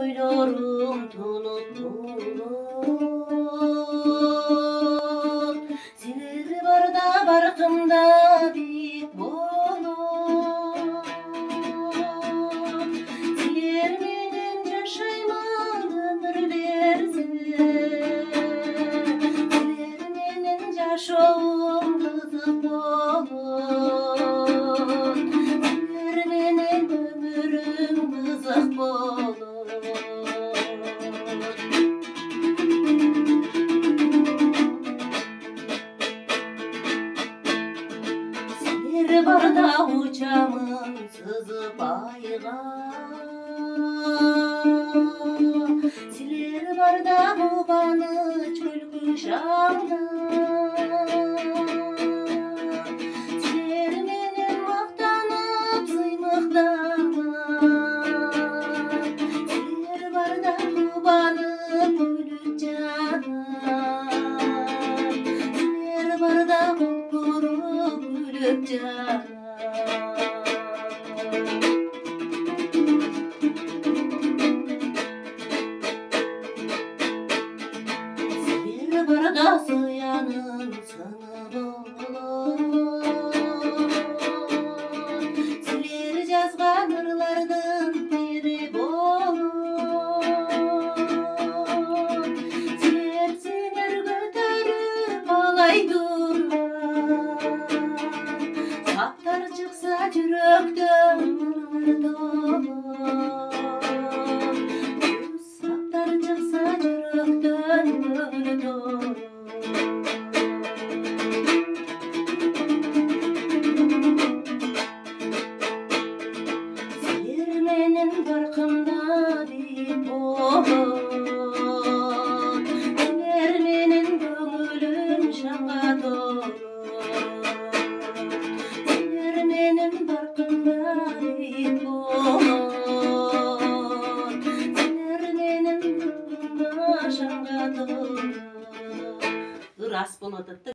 ойлорум тонуп болот. Силер барда баркымда бийик болот. Силер менен жашайман өмүр берсе, силер менен жашоом кызык болот. Силер менен өмүрүм кызык болот. Силер барда учамын сызып айга, силер барда кубаныч күлкү шаңда. Силер менен мактанып сыймыктанып, силер барда кубанып күлүп жанат. Силер барда куткуруп күлүп жанат. Силер барда сыянын сыны болот. Силер жазган ырлардын бири болот. Силер көтөрүп алай турган, саптар чыкса жүрөктөн саптар чыкса жүрөктөн көңүл. Силер менен баркымда бийик болот. Силер менен көңүлүм шаңга толот. Силер менен баркымда бийик болот. Силер менен көңүлүм шаңга толот. Ырас болот.